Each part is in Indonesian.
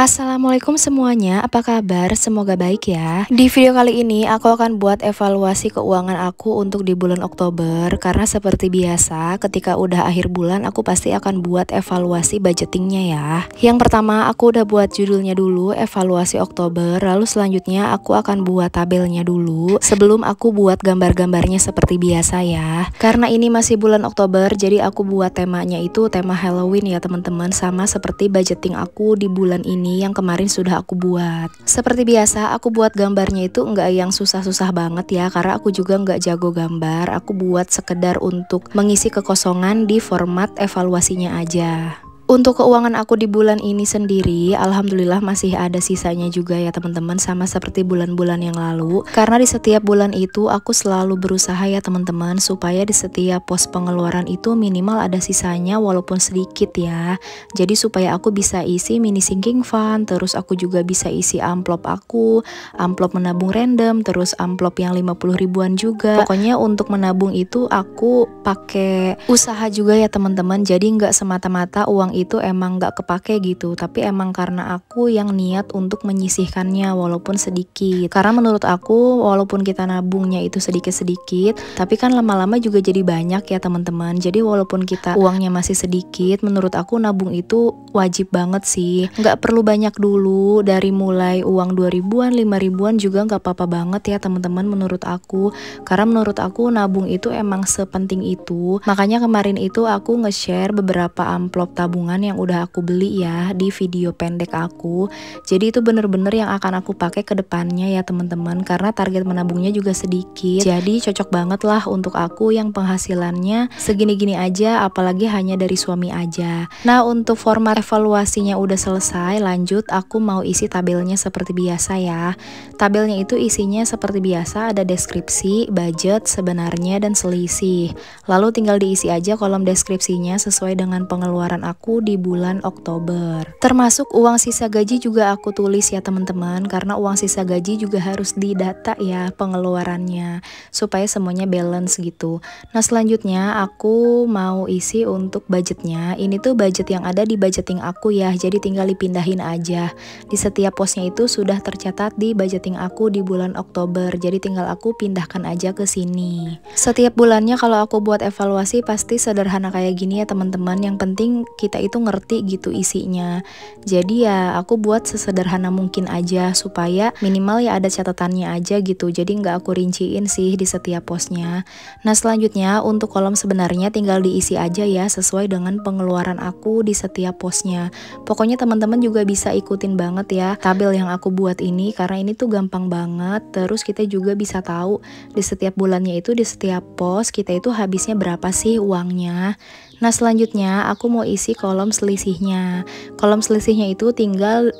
Assalamualaikum semuanya, apa kabar? Semoga baik ya. Di video kali ini aku akan buat evaluasi keuangan aku untuk di bulan Oktober. Karena seperti biasa ketika udah akhir bulan aku pasti akan buat evaluasi budgetingnya ya. Yang pertama aku udah buat judulnya dulu, evaluasi Oktober. Lalu selanjutnya aku akan buat tabelnya dulu sebelum aku buat gambar-gambarnya seperti biasa ya. Karena ini masih bulan Oktober, jadi aku buat temanya itu tema Halloween ya teman-teman. Sama seperti budgeting aku di bulan ini yang kemarin sudah aku buat. Seperti biasa aku buat gambarnya itu enggak yang susah-susah banget ya, karena aku juga enggak jago gambar. Aku buat sekedar untuk mengisi kekosongan di format evaluasinya aja. Untuk keuangan aku di bulan ini sendiri, alhamdulillah masih ada sisanya juga ya teman-teman, sama seperti bulan-bulan yang lalu. Karena di setiap bulan itu aku selalu berusaha ya teman-teman, supaya di setiap pos pengeluaran itu minimal ada sisanya walaupun sedikit ya. Jadi supaya aku bisa isi mini sinking fund, terus aku juga bisa isi amplop aku, amplop menabung random, terus amplop yang 50 ribuan juga. Pokoknya untuk menabung itu aku pakai usaha juga ya teman-teman, jadi nggak semata-mata uang itu emang gak kepake gitu, tapi emang karena aku yang niat untuk menyisihkannya walaupun sedikit. Karena menurut aku walaupun kita nabungnya itu sedikit-sedikit, tapi kan lama-lama juga jadi banyak ya teman-teman. Jadi walaupun kita uangnya masih sedikit, menurut aku nabung itu wajib banget sih. Gak perlu banyak dulu, dari mulai uang 2 ribuan, 5 ribuan juga gak apa-apa banget ya teman-teman menurut aku. Karena menurut aku nabung itu emang sepenting itu. Makanya kemarin itu aku nge-share beberapa amplop tabungan yang udah aku beli ya di video pendek aku. Jadi itu bener-bener yang akan aku pakai ke depannya ya teman-teman, karena target menabungnya juga sedikit. Jadi cocok banget lah untuk aku yang penghasilannya segini-gini aja, apalagi hanya dari suami aja. Nah, untuk format evaluasinya udah selesai, lanjut aku mau isi tabelnya seperti biasa ya. Tabelnya itu isinya seperti biasa, ada deskripsi, budget, sebenarnya, dan selisih. Lalu tinggal diisi aja kolom deskripsinya sesuai dengan pengeluaran aku di bulan Oktober. Termasuk uang sisa gaji juga aku tulis ya teman-teman, karena uang sisa gaji juga harus didata ya pengeluarannya supaya semuanya balance gitu. Nah, selanjutnya aku mau isi untuk budgetnya. Ini tuh budget yang ada di budgeting aku ya, jadi tinggal dipindahin aja. Di setiap posnya itu sudah tercatat di budgeting aku di bulan Oktober, jadi tinggal aku pindahkan aja ke sini. Setiap bulannya kalau aku buat evaluasi pasti sederhana kayak gini ya teman-teman. Yang penting kita itu ngerti gitu isinya. Jadi ya aku buat sesederhana mungkin aja supaya minimal ya ada catatannya aja gitu. Jadi nggak aku rinciin sih di setiap posnya. Nah, selanjutnya untuk kolom sebenarnya tinggal diisi aja ya sesuai dengan pengeluaran aku di setiap posnya. Pokoknya teman-teman juga bisa ikutin banget ya tabel yang aku buat ini, karena ini tuh gampang banget. Terus kita juga bisa tahu di setiap bulannya itu di setiap pos kita itu habisnya berapa sih uangnya. Nah, selanjutnya aku mau isi kolom selisihnya. Kolom selisihnya itu tinggal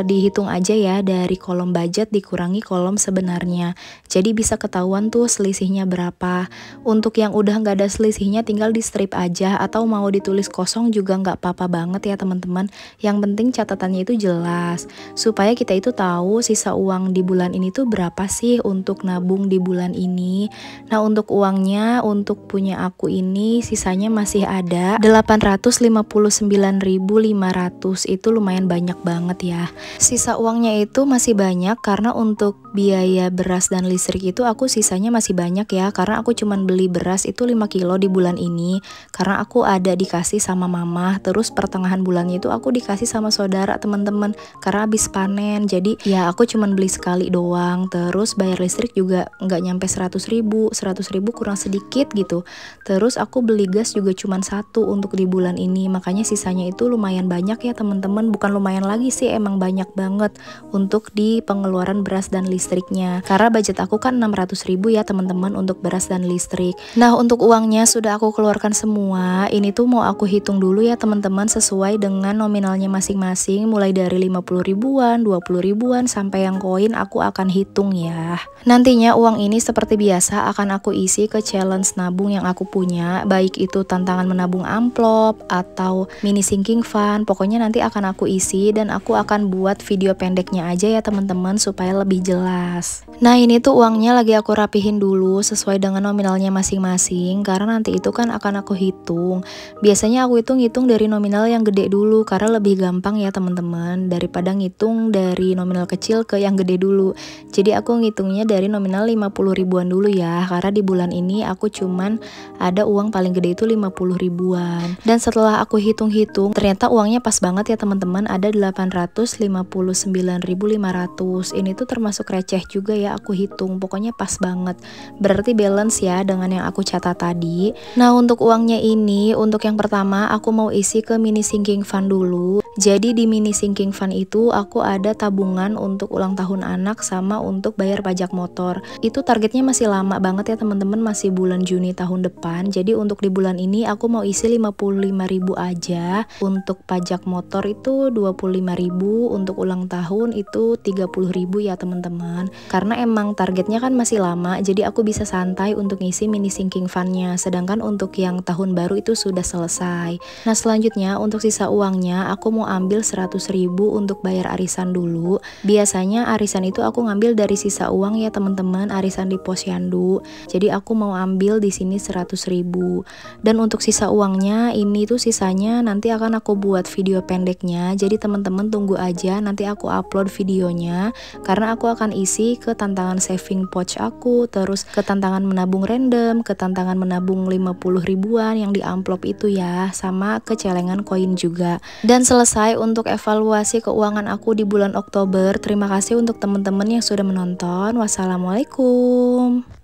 dihitung aja ya dari kolom budget dikurangi kolom sebenarnya. Jadi bisa ketahuan tuh selisihnya berapa. Untuk yang udah nggak ada selisihnya tinggal di strip aja, atau mau ditulis kosong juga nggak apa-apa banget ya teman-teman. Yang penting catatannya itu jelas supaya kita itu tahu sisa uang di bulan ini tuh berapa sih untuk nabung di bulan ini. Nah, untuk uangnya untuk punya aku ini sisanya masih ada 859.500, itu lumayan banyak banget ya. Sisa uangnya itu masih banyak karena untuk biaya beras dan listrik itu aku sisanya masih banyak ya, karena aku cuman beli beras itu 5 kilo di bulan ini karena aku ada dikasih sama mama. Terus pertengahan bulannya itu aku dikasih sama saudara teman-teman karena habis panen. Jadi ya aku cuman beli sekali doang. Terus bayar listrik juga nggak nyampe 100 ribu kurang sedikit gitu. Terus aku beli gas juga cuman satu untuk di bulan ini, makanya sisanya itu lumayan banyak ya teman-teman. Bukan lumayan lagi sih, emang banyak banget untuk di pengeluaran beras dan listriknya. Karena budget aku kan 600.000 ya teman-teman untuk beras dan listrik. Nah, untuk uangnya sudah aku keluarkan semua. Ini tuh mau aku hitung dulu ya teman-teman sesuai dengan nominalnya masing-masing, mulai dari 50 ribuan, 20 ribuan sampai yang koin aku akan hitung ya. Nantinya uang ini seperti biasa akan aku isi ke challenge nabung yang aku punya, baik itu tantangan menabung amplop atau mini sinking fund. Pokoknya nanti akan aku isi dan aku akan buat video pendeknya aja ya teman-teman supaya lebih jelas. Nah, ini tuh uangnya lagi aku rapihin dulu sesuai dengan nominalnya masing-masing, karena nanti itu kan akan aku hitung. Biasanya aku hitung dari nominal yang gede dulu karena lebih gampang ya teman-teman daripada ngitung dari nominal kecil ke yang gede dulu. Jadi aku ngitungnya dari nominal 50 ribuan dulu ya, karena di bulan ini aku cuman ada uang paling gede itu 50 ribuan. Dan setelah aku hitung-hitung, ternyata uangnya pas banget ya teman-teman, ada 859.500. Ini tuh termasuk receh juga ya aku hitung, pokoknya pas banget. Berarti balance ya dengan yang aku catat tadi. Nah, untuk uangnya ini, untuk yang pertama aku mau isi ke mini sinking fund dulu. Jadi di mini sinking fund itu aku ada tabungan untuk ulang tahun anak sama untuk bayar pajak motor. Itu targetnya masih lama banget ya teman-teman, masih bulan Juni tahun depan. Jadi untuk di bulan ini aku mau isi 55.000 aja. Untuk pajak motor itu 25.000, untuk ulang tahun itu 30.000 ya teman-teman. Karena emang targetnya kan masih lama, jadi aku bisa santai untuk ngisi mini sinking fundnya. Sedangkan untuk yang tahun baru itu sudah selesai. Nah, selanjutnya untuk sisa uangnya aku mau ambil 100.000 untuk bayar arisan dulu. Biasanya arisan itu aku ngambil dari sisa uang ya teman-teman, arisan di posyandu. Jadi aku mau ambil di sini 100.000. Dan untuk sisa uangnya ini tuh sisanya nanti akan aku buat video pendeknya. Jadi teman-teman tunggu aja, nanti aku upload videonya karena aku akan isi ke tantangan saving pouch aku, terus ke tantangan menabung random, ke tantangan menabung 50 ribuan yang di amplop itu ya, sama ke celengan koin juga. Dan selesai untuk evaluasi keuangan aku di bulan Oktober. Terima kasih untuk teman-teman yang sudah menonton. Wassalamualaikum.